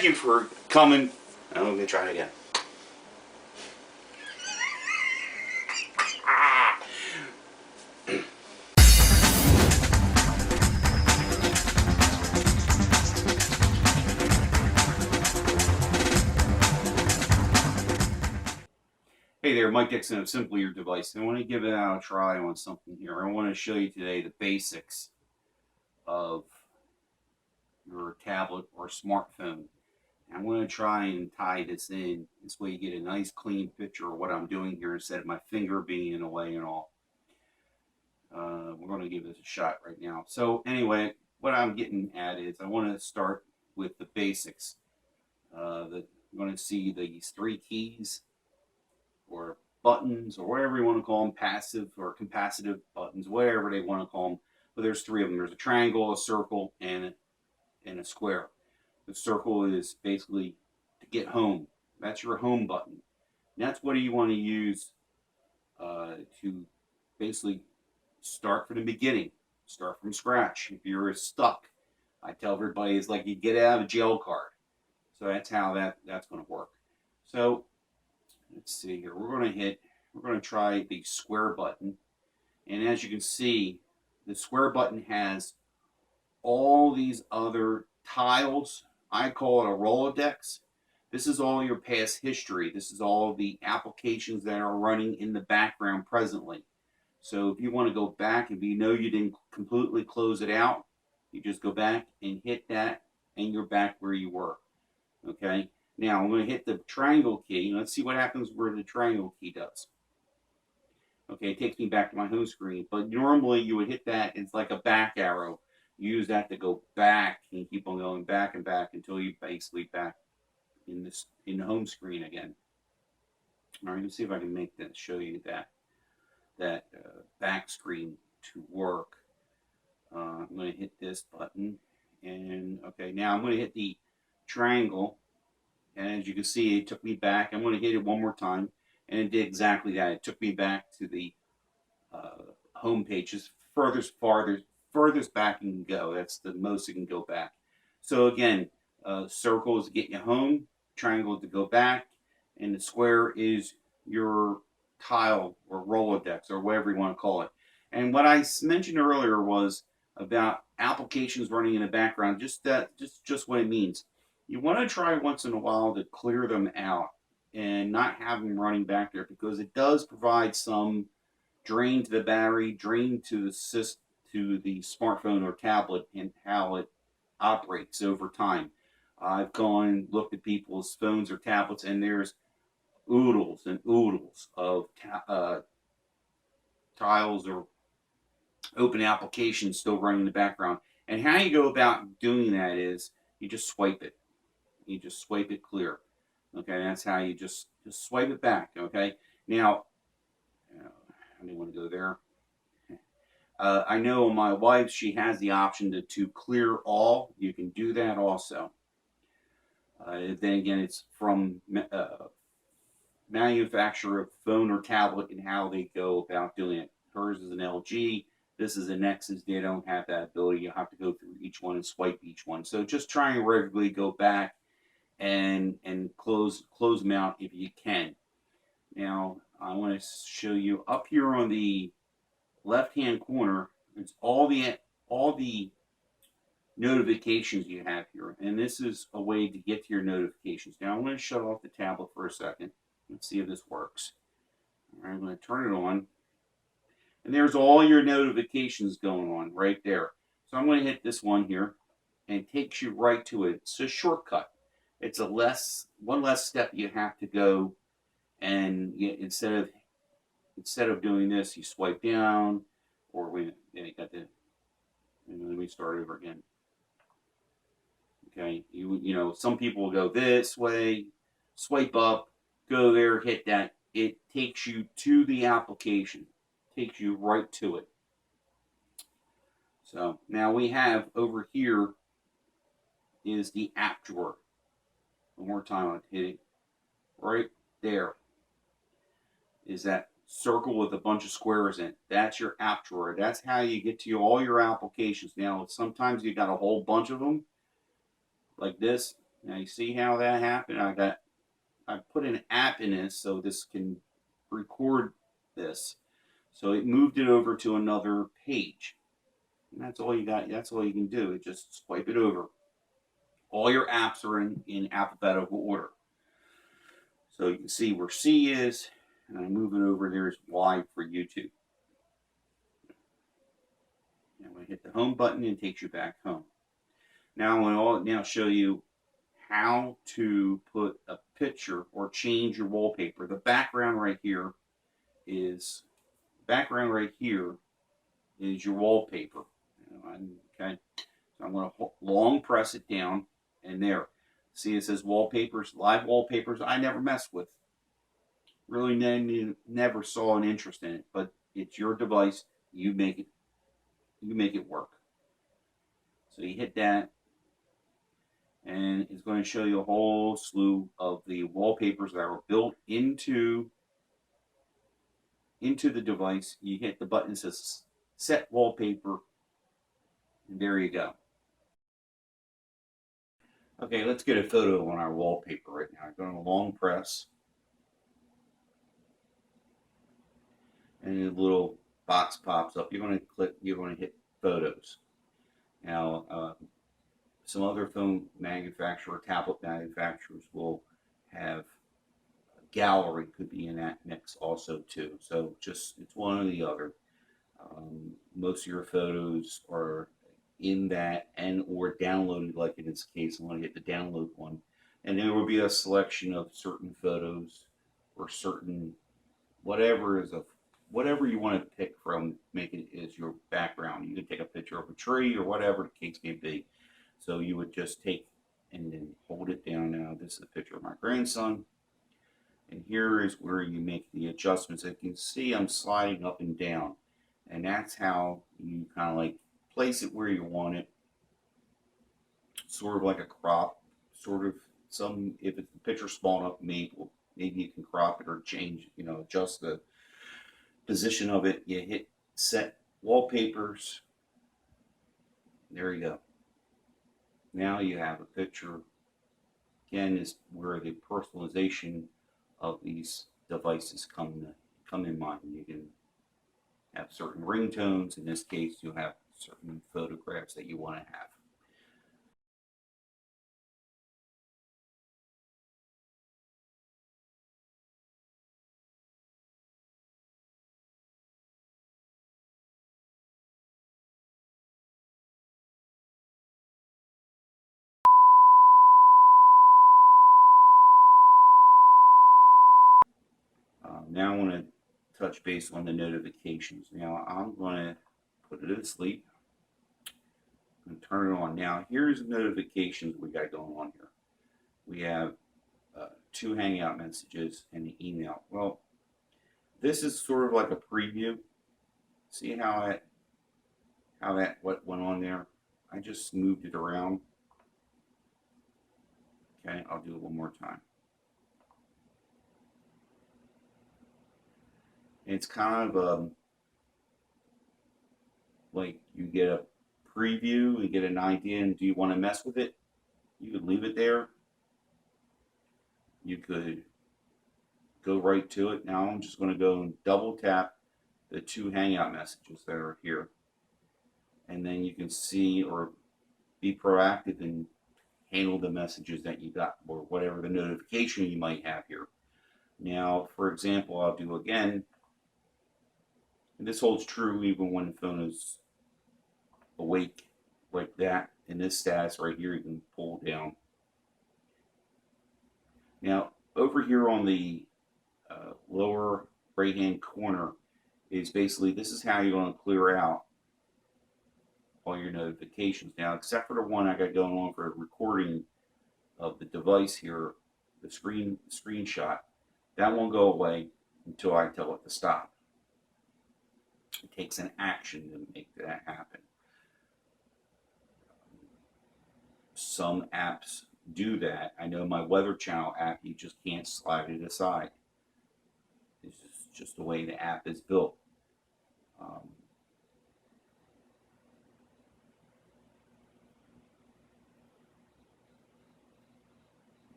thank you for coming. I'm going to try it again. Hey there, Mike Dixon of Simply Your Device. I want to give it out a try on something here. I want to show you today the basics of your tablet or smartphone. I'm going to try and tie this in. This way you get a nice clean picture of what I'm doing here instead of my finger being in the way and all. We're going to give this a shot right now. So anyway, what I'm getting at is I want to start with the basics. You're going to see these three keys or buttons or whatever you want to call them, passive or capacitive buttons, whatever they want to call them. But there's three of them. There's a triangle, a circle, and a square. The circle is basically to get home. That's your home button. And that's what you want to use to basically start from the beginning. Start from scratch. If you're stuck, I tell everybody it's like you get out of a jail card. So that's how that's going to work. So let's see here. We're going to try the square button. And as you can see, the square button has all these other tiles. I call it a Rolodex. This is all your past history. This is all the applications that are running in the background presently. So if you want to go back, if you know you didn't completely close it out, you just go back and hit that, and you're back where you were. Okay? Now I'm going to hit the triangle key. Let's see what happens where the triangle key does. Okay, it takes me back to my home screen. But normally you would hit that, it's like a back arrow. You use that to go back and keep on going back and back until you basically back in the home screen again. All right, let's see if I can make that, show you that back screen to work. I'm going to hit this button, and okay, now I'm going to hit the triangle, and as you can see, it took me back. I'm going to hit it one more time, and it did exactly that. It took me back to the home page, just furthest back you can go. That's the most you can go back. So again, circle is to get you home, triangle is to go back, and the square is your tile or Rolodex or whatever you want to call it. And what I mentioned earlier was about applications running in the background. Just what it means. You want to try once in a while to clear them out and not have them running back there, because it does provide some drain to the battery, drain to the smartphone or tablet, and how it operates over time. I've gone looked at people's phones or tablets, and there's oodles and oodles of tiles or open applications still running in the background. And how you go about doing that is you just swipe it. You just swipe it clear. Okay, that's how you just swipe it back. Okay, now I didn't want to go there. I know my wife, she has the option to clear all. You can do that also. Then again, it's from manufacturer of phone or tablet and how they go about doing it. Hers is an LG. This is a Nexus. They don't have that ability. You have to go through each one and swipe each one. So just try and regularly go back and close them out if you can. Now I want to show you up here on the left-hand corner. It's all the notifications you have here, and this is a way to get to your notifications. Now I'm going to shut off the tablet for a second. Let's see if this works. All right, I'm going to turn it on, and there's all your notifications going on right there. So I'm going to hit this one here, and it takes you right to it. It's a shortcut. It's one less step you have to go, and instead of doing this, you swipe down, or let me start over again. Okay, you know, some people will go this way, swipe up, go there, hit that. It takes you to the application, takes you right to it. So now we have over here is the app drawer. One more time, I'll hit it right there. Is that circle with a bunch of squares in it. That's your app drawer. That's how you get to all your applications. Now, sometimes you got a whole bunch of them, like this. Now you see how that happened? I put an app in this so this can record this. So it moved it over to another page. And that's all you got. That's all you can do. It just swipe it over. All your apps are in alphabetical order. So you can see where C is, and I move it over. There's Y for YouTube. And I hit the home button and it takes you back home. Now I want to show you how to put a picture or change your wallpaper. The background right here is your wallpaper. Okay, so I'm going to long press it down, and there. See, it says wallpapers, live wallpapers. I never messed with. Really, never saw an interest in it. But it's your device. You make it. You make it work. So you hit that, and it's going to show you a whole slew of the wallpapers that are built into the device. You hit the button that says set wallpaper, and there you go. Okay, let's get a photo on our wallpaper right now. I'm going to long press, and a little box pops up. You're going to click. You're going to hit photos. Now, some other phone manufacturer, tablet manufacturers will have gallery, could be in that mix also too. So just it's one or the other. Most of your photos are in that and or downloaded, like in this case. I'm going to hit the download one, and there will be a selection of certain photos or certain whatever you want to pick from, make it as your background. You can take a picture of a tree or whatever the case may be. So you would just take and then hold it down. Now this is a picture of my grandson, and here is where you make the adjustments. As you can see, I'm sliding up and down, and that's how you kind of like place it where you want it, sort of like a crop, sort of some, if it's the picture small enough, maybe you can crop it or change, adjust the position of it. You hit set wallpapers. There you go. Now you have a picture. Again, is where the personalization of these devices come in mind. You can have certain ringtones. In this case, you'll have certain photographs that you want to have. Now I want to touch base on the notifications. Now I'm going to put it to sleep and turn it on. Now here's the notifications we got going on here. We have 2 Hangout messages and the email. Well, this is sort of like a preview. See how what went on there? I just moved it around. Okay, I'll do it one more time. It's kind of like you get a preview, you get an idea, and do you want to mess with it? You could leave it there. You could go right to it. Now I'm just going to go and double tap the 2 Hangout messages that are here. And then you can see or be proactive and handle the messages that you got or whatever the notification you might have here. Now, for example, I'll do again. And this holds true even when the phone is awake like that. In this status right here, you can pull down. Now, over here on the lower right-hand corner is basically, this is how you're going to clear out all your notifications. Now, except for the one I got going on for recording of the device here, the screenshot, that won't go away until I tell it to stop. It takes an action to make that happen. Some apps do that. I know my Weather Channel app, you just can't slide it aside. It's just the way the app is built.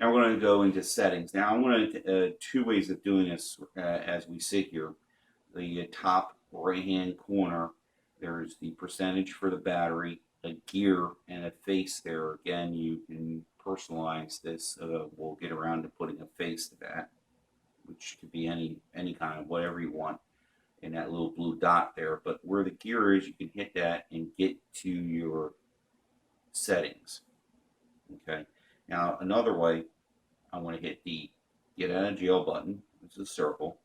Now we're going to go into settings. Now I'm going to two ways of doing this as we sit here. The top right hand corner, there's the percentage for the battery, a gear, and a face there. Again, you can personalize this. We'll get around to putting a face to that, which could be any kind of whatever you want in that little blue dot there. But where the gear is, you can hit that and get to your settings. Okay. Now another way, I want to hit the get out of jail button. This is a circle.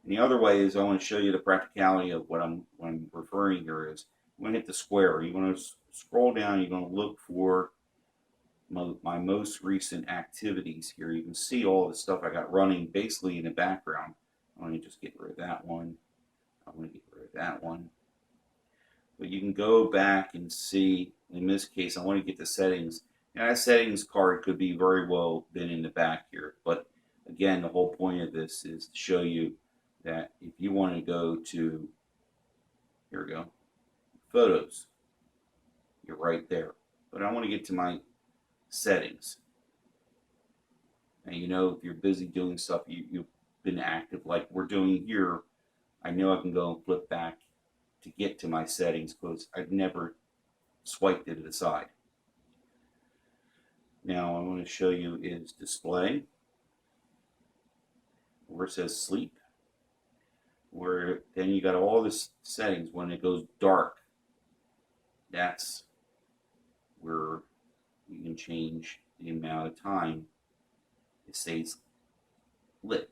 And the other way is I want to show you the practicality of what I'm referring here is I'm going to hit the square. You're going to scroll down. You're going to look for my most recent activities here. You can see all the stuff I got running basically in the background. I want to just get rid of that one. I want to get rid of that one. But you can go back and see, in this case, I want to get the settings. Now, that settings card could be very well been in the back here. But again, the whole point of this is to show you that if you want to go to, here we go, photos, you're right there. But I want to get to my settings. And you know, if you're busy doing stuff, you've been active like we're doing here, I know I can go and flip back to get to my settings because I've never swiped it aside. Now I want to show you is display, where it says sleep, where then you got all this settings. When it goes dark, that's where you can change the amount of time it stays lit.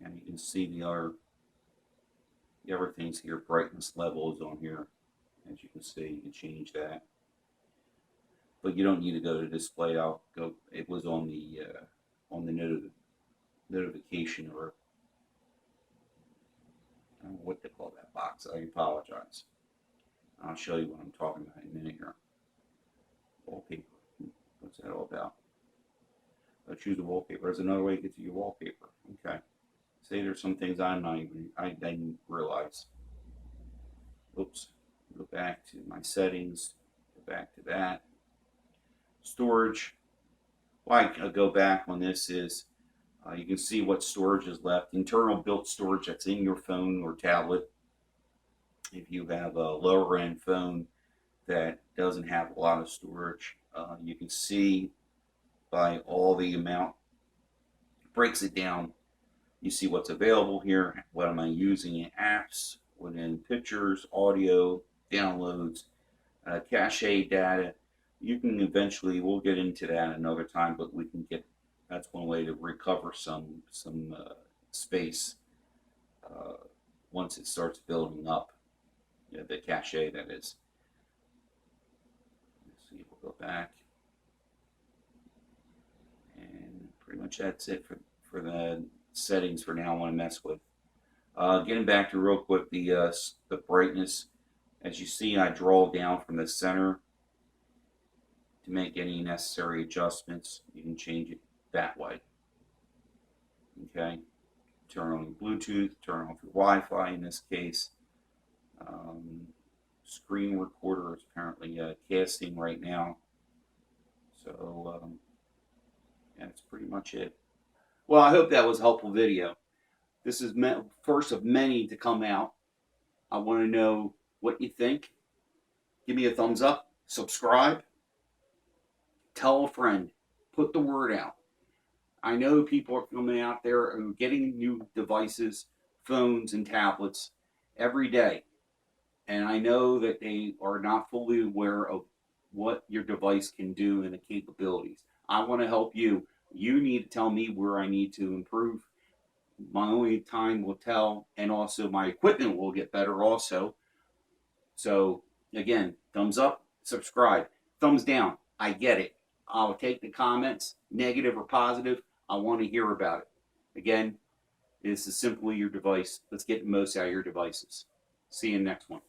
And you can see the other things here. Brightness level is on here. As you can see, you can change that. But you don't need to go to display. I'll go. It was on the notification, or I don't know what they call that box. I apologize. I'll show you what I'm talking about in a minute here. Wallpaper. What's that all about? I'll choose a wallpaper. There's another way to get to your wallpaper. Okay. Say there's some things I didn't realize. Oops. Go back to my settings. Go back to that. Storage. Why I go back on this is you can see what storage is left. Internal built storage that's in your phone or tablet. If you have a lower end phone that doesn't have a lot of storage, you can see by all the amount, breaks it down. You see what's available here. What am I using in apps, within pictures, audio, downloads, cache data. You can eventually, we'll get into that another time, but we can get, that's one way to recover some space once it starts building up, the cache that is. Let's see, we'll go back. And pretty much that's it for the settings for now I want to mess with. Getting back to real quick, the brightness. As you see, I draw down from the center to make any necessary adjustments. You can change it that way. Okay, turn on Bluetooth, turn off your Wi-Fi in this case. Screen recorder is apparently casting right now. So that's pretty much it. Well, I hope that was a helpful video. This is first of many to come out. I want to know what you think. Give me a thumbs up, subscribe, tell a friend, put the word out. I know people are coming out there and getting new devices, phones and tablets every day. And I know that they are not fully aware of what your device can do and the capabilities. I want to help you. You need to tell me where I need to improve. My only time will tell, and also my equipment will get better also. So again, thumbs up, subscribe, thumbs down. I get it. I'll take the comments, negative or positive. I want to hear about it. Again, this is simply your device. Let's get the most out of your devices. See you in the next one.